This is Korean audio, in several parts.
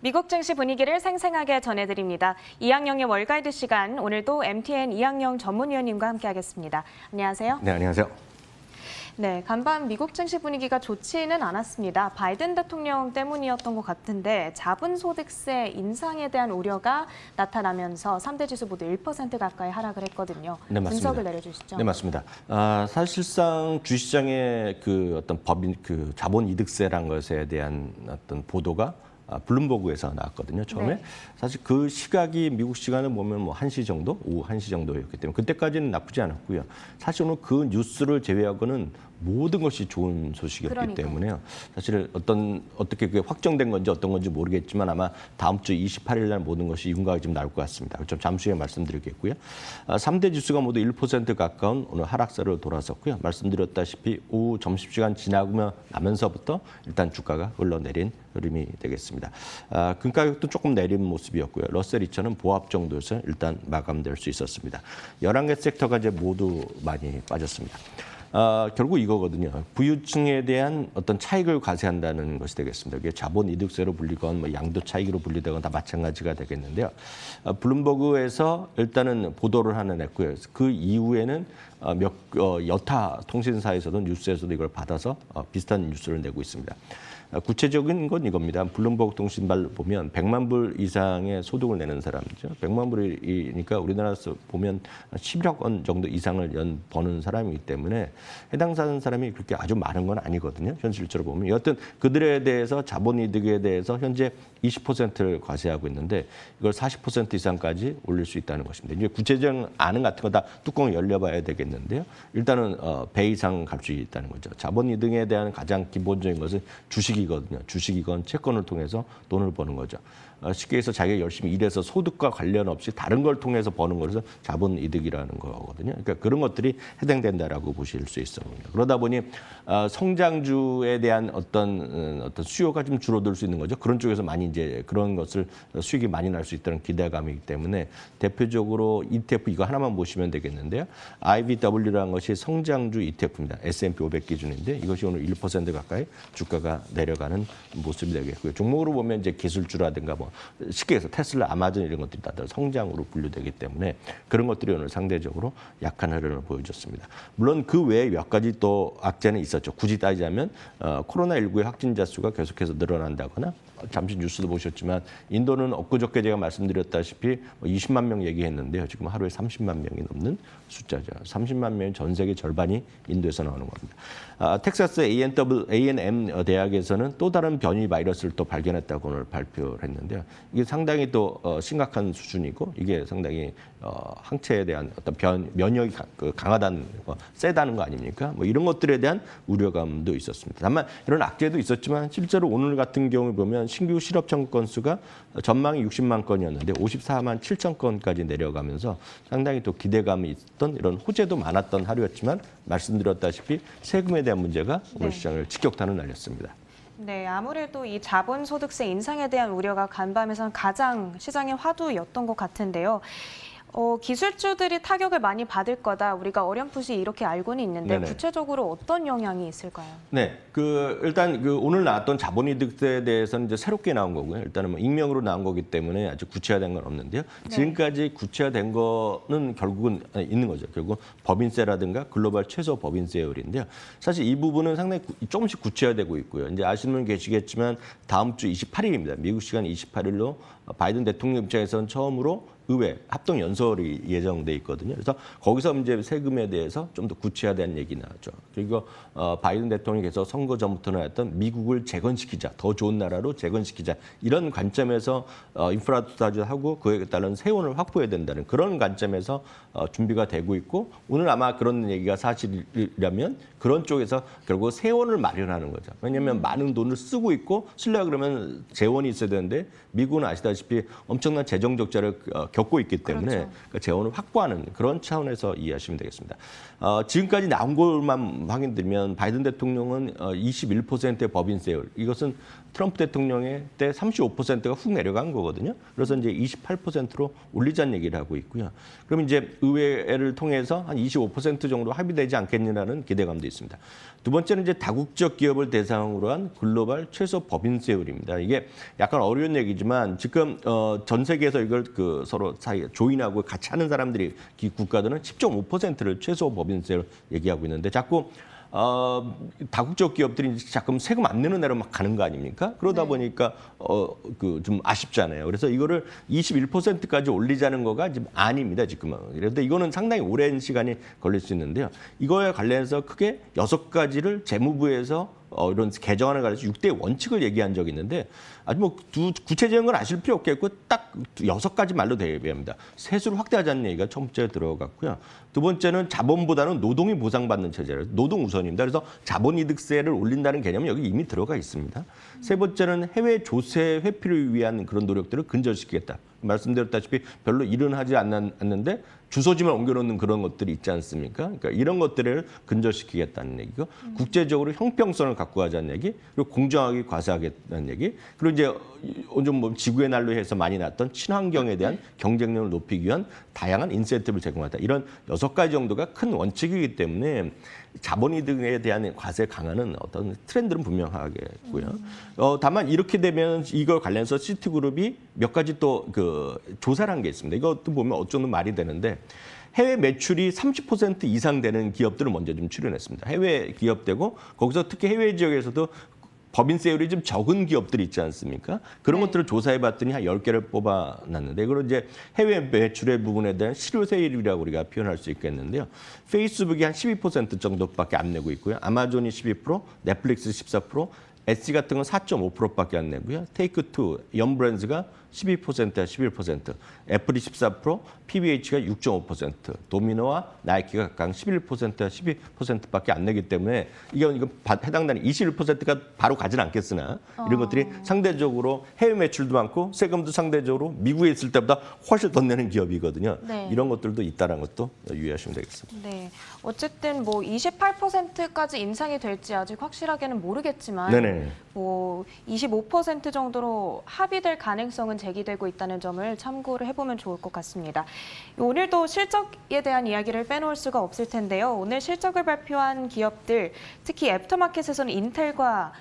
미국 증시 분위기를 생생하게 전해드립니다. 이항영의 월가이드 시간, 오늘도 MTN 이항영 전문위원님과 함께하겠습니다. 안녕하세요. 네, 안녕하세요. 네, 간밤 미국 증시 분위기가 좋지는 않았습니다. 바이든 대통령 때문이었던 것 같은데 자본소득세 인상에 대한 우려가 나타나면서 3대 지수 모두 1% 가까이 하락을 했거든요. 네, 맞습니다. 분석을 내려주시죠. 네, 맞습니다. 사실상 주시장의 어떤 법인 자본이득세란 것에 대한 어떤 보도가 블룸버그에서 나왔거든요, 처음에. 네. 사실 그 시각이 미국 시간을 보면 뭐 1시 정도, 오후 1시 정도였기 때문에 그때까지는 나쁘지 않았고요. 사실 오늘 그 뉴스를 제외하고는 모든 것이 좋은 소식이었기 그러니까요. 때문에요. 사실 어떻게 그게 확정된 건지 어떤 건지 모르겠지만 아마 다음 주 28일 날 모든 것이 윤곽이 좀 나올 것 같습니다. 좀 잠시 후에 말씀드리겠고요. 3대 지수가 모두 1% 가까운 오늘 하락세로 돌아섰고요. 말씀드렸다시피 오후 점심시간 지나고 나면서부터 일단 주가가 흘러내린 흐름이 되겠습니다. 금 가격도 조금 내린 모습이었고요. 러셀 2000은 보합 정도에서 일단 마감될 수 있었습니다. 11개 섹터가 이제 모두 많이 빠졌습니다. 결국 이거거든요. 부유층에 대한 어떤 차익을 과세한다는 것이 되겠습니다. 이게 자본이득세로 불리건 뭐 양도 차익으로 불리건 다 마찬가지가 되겠는데요. 블룸버그에서 일단은 보도를 하나 냈고요. 그 이후에는 여타 통신사에서도 뉴스에서도 이걸 받아서 비슷한 뉴스를 내고 있습니다. 구체적인 건 이겁니다. 블룸버그 통신발 보면 100만 불 이상의 소득을 내는 사람이죠. 100만 불이니까 우리나라에서 보면 11억 원 정도 이상을 연 버는 사람이기 때문에 해당 사람이 그렇게 아주 많은 건 아니거든요. 현실적으로 보면. 여하튼 그들에 대해서 자본이득에 대해서 현재 20%를 과세하고 있는데 이걸 40% 이상까지 올릴 수 있다는 것입니다. 이제 구체적인 안은 같은 거 다 뚜껑을 열려봐야 되겠는데요. 일단은 배 이상 갈 수 있다는 거죠. 자본이득에 대한 가장 기본적인 것은 주식이거든요. 주식이건 채권을 통해서 돈을 버는 거죠. 쉽게 해서 자기가 열심히 일해서 소득과 관련 없이 다른 걸 통해서 버는 것을 자본이득이라는 거거든요. 그러니까 그런 것들이 해당된다라고 보실 수 있습니다. 그러다 보니 성장주에 대한 어떤 수요가 좀 줄어들 수 있는 거죠. 그런 쪽에서 많이 이제 그런 것을 수익이 많이 날 수 있다는 기대감이기 때문에 대표적으로 ETF 이거 하나만 보시면 되겠는데요. IBW라는 것이 성장주 ETF입니다. S&P 500 기준인데 이것이 오늘 1% 가까이 주가가 내려가는 모습이 되겠고요. 종목으로 보면 이제 기술주라든가 뭐 쉽게 해서 테슬라, 아마존 이런 것들이 다들 성장으로 분류되기 때문에 그런 것들이 오늘 상대적으로 약한 흐름을 보여줬습니다. 물론 그 외에 몇 가지 또 악재는 있었죠. 굳이 따지자면 코로나19의 확진자 수가 계속해서 늘어난다거나 잠시 뉴스도 보셨지만 인도는 엊그저께 제가 말씀드렸다시피 20만 명 얘기했는데요. 지금 하루에 30만 명이 넘는 숫자죠. 30만 명이 전 세계 절반이 인도에서 나오는 겁니다. 텍사스 A&M 대학에서는 또 다른 변이 바이러스를 또 발견했다고 오늘 발표를 했는데요. 이게 상당히 또 심각한 수준이고 이게 상당히 항체에 대한 어떤 면역이 강하다는 거, 세다는 거 아닙니까? 뭐 이런 것들에 대한 우려감도 있었습니다. 다만 이런 악재도 있었지만 실제로 오늘 같은 경우 보면 신규 실업 청구 건수가 전망이 60만 건이었는데 54만 7천 건까지 내려가면서 상당히 또 기대감이 있던 이런 호재도 많았던 하루였지만 말씀드렸다시피 세금에 대한 문제가 오늘 시장을 직격탄을 날렸습니다. 네, 아무래도 이 자본소득세 인상에 대한 우려가 간밤에서는 가장 시장의 화두였던 것 같은데요. 기술주들이 타격을 많이 받을 거다. 우리가 어렴풋이 이렇게 알고는 있는데 네네. 구체적으로 어떤 영향이 있을까요? 네, 일단 오늘 나왔던 자본이득세에 대해서는 이제 새롭게 나온 거고요. 일단은 뭐 익명으로 나온 거기 때문에 아직 구체화된 건 없는데요. 네. 지금까지 구체화된 거는 결국은 있는 거죠. 결국 법인세라든가 글로벌 최소 법인세율인데요. 사실 이 부분은 상당히 조금씩 구체화되고 있고요. 이제 아시는 분 계시겠지만 다음 주 28일입니다. 미국 시간 28일로 바이든 대통령 입장에서는 처음으로 의회 합동 연설이 예정돼 있거든요. 그래서 거기서 이제 세금에 대해서 좀 더 구체화된 얘기 나왔죠. 그리고 바이든 대통령께서 선거 전부터 했던 미국을 재건시키자, 더 좋은 나라로 재건시키자 이런 관점에서 인프라 투자도 하고 그에 따른 세원을 확보해야 된다는 그런 관점에서 준비가 되고 있고 오늘 아마 그런 얘기가 사실이라면 그런 쪽에서 결국 세원을 마련하는 거죠. 왜냐하면 많은 돈을 쓰고 있고 쓰려고 그러면 재원이 있어야 되는데 미국은 아시다시피 엄청난 재정 적자를 겪고 있기 때문에 그렇죠. 그러니까 재원을 확보하는 그런 차원에서 이해하시면 되겠습니다. 지금까지 나온 것만 확인되면 바이든 대통령은 21%의 법인세율, 이것은 트럼프 대통령의 때 35%가 훅 내려간 거거든요. 그래서 이제 28%로 올리자는 얘기를 하고 있고요. 그럼 이제 의회를 통해서 한 25% 정도 합의되지 않겠느냐는 기대감도 있습니다. 두 번째는 이제 다국적 기업을 대상으로 한 글로벌 최소 법인세율입니다. 이게 약간 어려운 얘기지만 지금 전 세계에서 이걸 그 서로 사이 조인하고 같이 하는 사람들이 국가들은 10.5%를 최소 법인세율 얘기하고 있는데 자꾸 다국적 기업들이 자꾸 세금 안 내는 대로 막 가는 거 아닙니까? 그러다 보니까 그 좀 아쉽잖아요. 그래서 이거를 21%까지 올리자는 거가 지금 아닙니다, 지금은. 그런데 이거는 상당히 오랜 시간이 걸릴 수 있는데요. 이거에 관련해서 크게 6가지를 재무부에서 이런 개정안을 가려서 6대 원칙을 얘기한 적이 있는데 아주 뭐 구체적인 건 아실 필요 없겠고 딱 6가지 말로 대비합니다. 세수를 확대하자는 얘기가 첫 번째 들어갔고요. 두 번째는 자본보다는 노동이 보상받는 체제를 노동 우선입니다. 그래서 자본이득세를 올린다는 개념은 여기 이미 들어가 있습니다. 세 번째는 해외 조세 회피를 위한 그런 노력들을 근절시키겠다. 말씀드렸다시피 별로 일은 하지 않는데 주소지만 옮겨놓는 그런 것들이 있지 않습니까? 그러니까 이런 것들을 근절시키겠다는 얘기고 국제적으로 형평성을 갖고 가자는 얘기, 그리고 공정하게 과세하겠다는 얘기, 그리고 이제 좀 뭐 지구의 날로 해서 많이 났던 친환경에 대한 경쟁력을 높이기 위한 다양한 인센티브를 제공하다. 이런 6가지 정도가 큰 원칙이기 때문에 자본이득에 대한 과세 강화는 어떤 트렌드는 분명하겠고요. 다만 이렇게 되면 이걸 관련해서 시티그룹이 몇 가지 또 그 조사를 한 게 있습니다. 이것도 보면 어쩌면 말이 되는데 해외 매출이 30% 이상 되는 기업들을 먼저 좀 출연했습니다. 해외 기업되고 거기서 특히 해외 지역에서도 법인세율이 좀 적은 기업들이 있지 않습니까? 그런 것들을 조사해봤더니 한 10개를 뽑아놨는데 그걸 이제 해외 매출의 부분에 대한 실효세율이라고 우리가 표현할 수 있겠는데요. 페이스북이 한 12% 정도밖에 안 내고 있고요. 아마존이 12%, 넷플릭스 14%, 엣지 같은 건 4.5%밖에 안 내고요. 테이크투, 연브랜드가 12%야 11%, 애플이 14%, PBH가 6.5%, 도미노와 나이키가 각각 11%야 12%밖에 안 내기 때문에 이건 해당되는 21%가 바로 가진 않겠으나 이런 것들이 상대적으로 해외 매출도 많고 세금도 상대적으로 미국에 있을 때보다 훨씬 더 내는 기업이거든요. 네. 이런 것들도 있다는 것도 유의하시면 되겠습니다. 네, 어쨌든 뭐 28%까지 인상이 될지 아직 확실하게는 모르겠지만 네네. 뭐 25% 정도로 합의될 가능성은 제기되고 있다는 점을 참고를 해보면 좋을 것 같습니다. 오늘도 실적에 대한 이야기를 빼놓을 수가 없을 텐데요. 오늘 실적을 발표한 기업들, 특히 애프터마켓에서는 인텔과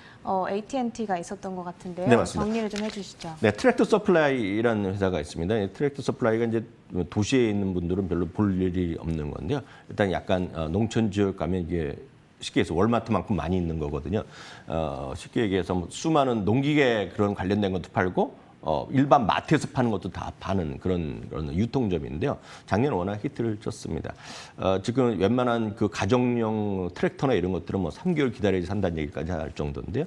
AT&T가 있었던 것 같은데요. 네, 맞습니다. 정리를 좀 해주시죠. 네, 트랙터 서플라이라는 회사가 있습니다. 트랙터 서플라이가 이제 도시에 있는 분들은 별로 볼 일이 없는 건데요. 일단 약간 농촌 지역 가면 이게 쉽게 해서 월마트만큼 많이 있는 거거든요. 쉽게 얘기해서 뭐 수많은 농기계 그런 관련된 것도 팔고 일반 마트에서 파는 것도 다 파는 그런 유통점인데요. 작년에 워낙 히트를 쳤습니다. 지금 웬만한 그 가정용 트랙터나 이런 것들은 뭐 3개월 기다려야 산다는 얘기까지 할 정도인데요.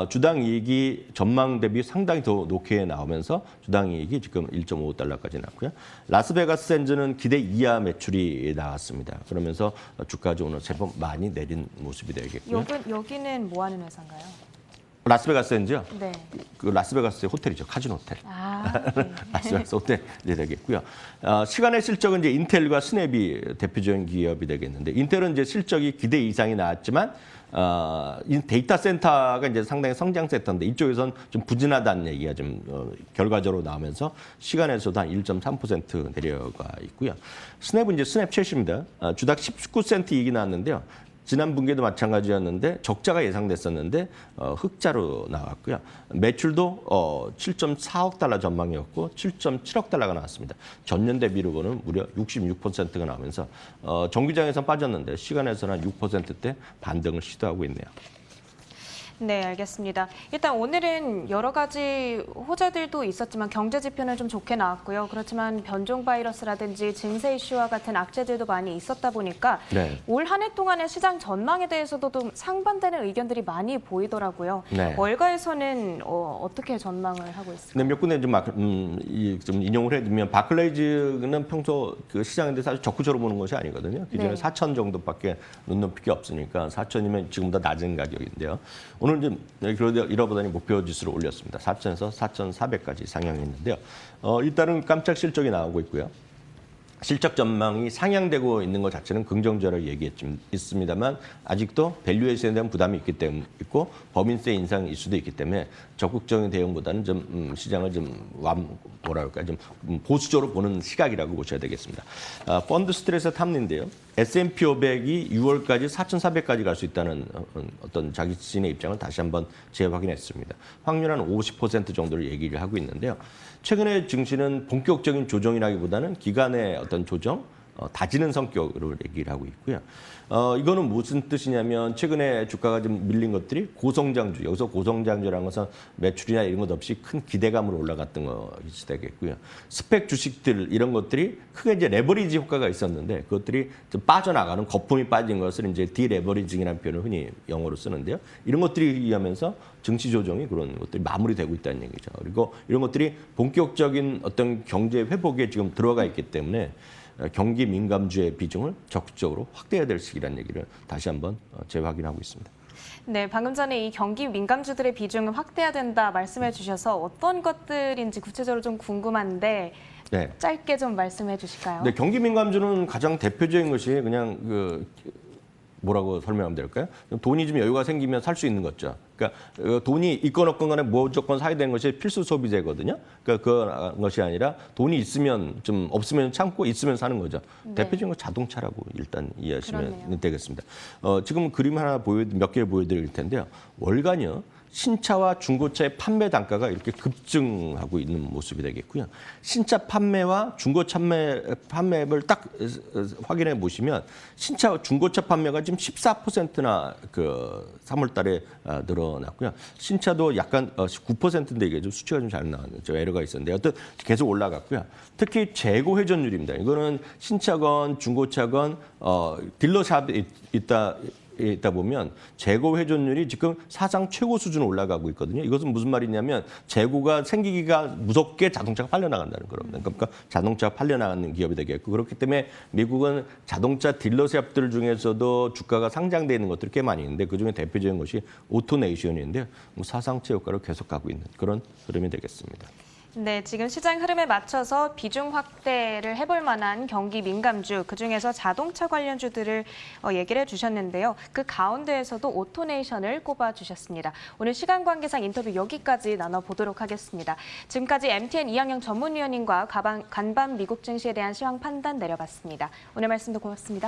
주당 이익이 전망 대비 상당히 더 높게 나오면서 주당 이익이 지금 1.5달러까지 났고요. 라스베가스 샌즈는 기대 이하 매출이 나왔습니다. 그러면서 주가가 오늘 제법 많이 내린 모습이 되겠고요. 여기는 뭐 하는 회사인가요? 라스베가스 샌즈요? 네. 그 라스베가스의 호텔이죠. 카지노 호텔. 네. 라스베가스 호텔이 되겠고요. 시간의 실적은 이제 인텔과 스냅이 대표적인 기업이 되겠는데 인텔은 이제 실적이 기대 이상이 나왔지만 데이터 센터가 이제 상당히 성장 섹터인데 이쪽에선 좀 부진하다는 얘기가 좀 결과적으로 나오면서 시간에서도 한 1.3% 내려가 있고요. 스냅은 이제 스냅 챗입니다. 주당 19센트 이익이 나왔는데요. 지난 분기에도 마찬가지였는데 적자가 예상됐었는데 흑자로 나왔고요. 매출도 7.4억 달러 전망이었고 7.7억 달러가 나왔습니다. 전년 대비로 보면 무려 66%가 나오면서 정규장에서 빠졌는데 시간에서는 한 6%대 반등을 시도하고 있네요. 네, 알겠습니다. 일단 오늘은 여러 가지 호재들도 있었지만 경제 지표는 좀 좋게 나왔고요. 그렇지만 변종 바이러스라든지 증세 이슈와 같은 악재들도 많이 있었다 보니까 네. 올 한 해 동안의 시장 전망에 대해서도 좀 상반되는 의견들이 많이 보이더라고요. 네. 월가에서는 어떻게 전망을 하고 있습니까? 네, 몇 군데 좀 인용을 해두면 바클레이즈는 평소 그 시장에 대해서 아주 적극적으로 보는 것이 아니거든요. 기존에 네. 4천 정도밖에 눈높이가 없으니까 4천이면 지금보다 낮은 가격인데요. 오늘 오늘 좀 이러보다니 목표 지수를 올렸습니다. 4,000에서 4,400까지 상향했는데요. 일단은 깜짝 실적이 나오고 있고요. 실적 전망이 상향되고 있는 것 자체는 긍정적으로 얘기했습니다만 아직도 밸류에이션에 대한 부담이 있고 법인세 인상 이슈도 있기 때문에 적극적인 대응보다는 좀 시장을 좀 보수적으로 보는 시각이라고 보셔야 되겠습니다. 펀드 스트레스 탐리인데요. S&P 500이 6월까지 4,400까지 갈 수 있다는 어떤 자기 자신의 입장을 다시 한번 재확인했습니다. 확률 한 50% 정도를 얘기를 하고 있는데요. 최근에 증시는 본격적인 조정이라기보다는 기간의 어떤 조정, 다지는 성격으로 얘기를 하고 있고요. 이거는 무슨 뜻이냐면 최근에 주가가 좀 밀린 것들이 고성장주, 여기서 고성장주라는 것은 매출이나 이런 것 없이 큰 기대감으로 올라갔던 것이 되겠고요. 스펙 주식들 이런 것들이 크게 이제 레버리지 효과가 있었는데 그것들이 좀 빠져나가는 거품이 빠진 것을 이제 디레버리징이라는 표현을 흔히 영어로 쓰는데요. 이런 것들이 의하면서 증시 조정이 그런 것들이 마무리되고 있다는 얘기죠. 그리고 이런 것들이 본격적인 어떤 경제 회복에 지금 들어가 있기 때문에 경기 민감주의 비중을 적극적으로 확대해야 될 시기라는 얘기를 다시 한번 재확인하고 있습니다. 네, 방금 전에 이 경기 민감주들의 비중을 확대해야 된다 말씀해 주셔서 어떤 것들인지 구체적으로 좀 궁금한데 네. 짧게 좀 말씀해 주실까요? 네, 경기 민감주는 가장 대표적인 것이 그냥 뭐라고 설명하면 될까요? 돈이 좀 여유가 생기면 살 수 있는 거죠. 그러니까 돈이 있건 없건 간에 무조건 사야 되는 것이 필수 소비재거든요. 그러니까 그것이 아니라 돈이 있으면 좀 없으면 참고 있으면 사는 거죠. 네. 대표적인 건 자동차라고 일단 이해하시면 그렇네요. 되겠습니다. 지금 그림 하나 몇 개를 보여드릴 텐데요. 월간요. 신차와 중고차의 판매 단가가 이렇게 급증하고 있는 모습이 되겠고요. 신차 판매와 중고차 판매를 딱 확인해 보시면 신차, 중고차 판매가 지금 14%나 3월 달에 늘어났고요. 신차도 약간 9%인데 이게 좀 수치가 좀 잘 나왔네요. 에러가 있었는데 어떤 계속 올라갔고요. 특히 재고 회전율입니다. 이거는 신차건 중고차건 딜러샵이 있다 보면 재고 회전율이 지금 사상 최고 수준으로 올라가고 있거든요. 이것은 무슨 말이냐면 재고가 생기기가 무섭게 자동차가 팔려나간다는 겁니다. 그러니까 자동차가 팔려나가는 기업이 되겠고 그렇기 때문에 미국은 자동차 딜러샵들 중에서도 주가가 상장되어 있는 것들이 꽤 많이 있는데 그중에 대표적인 것이 오토네이션인데요. 사상 최고가를 계속 가고 있는 그런 흐름이 되겠습니다. 네, 지금 시장 흐름에 맞춰서 비중 확대를 해볼 만한 경기 민감주, 그중에서 자동차 관련주들을 얘기를 해주셨는데요. 그 가운데에서도 오토네이션을 꼽아주셨습니다. 오늘 시간 관계상 인터뷰 여기까지 나눠보도록 하겠습니다. 지금까지 MTN 이항영 전문위원님과 간밤 미국 증시에 대한 시황 판단 내려봤습니다. 오늘 말씀도 고맙습니다.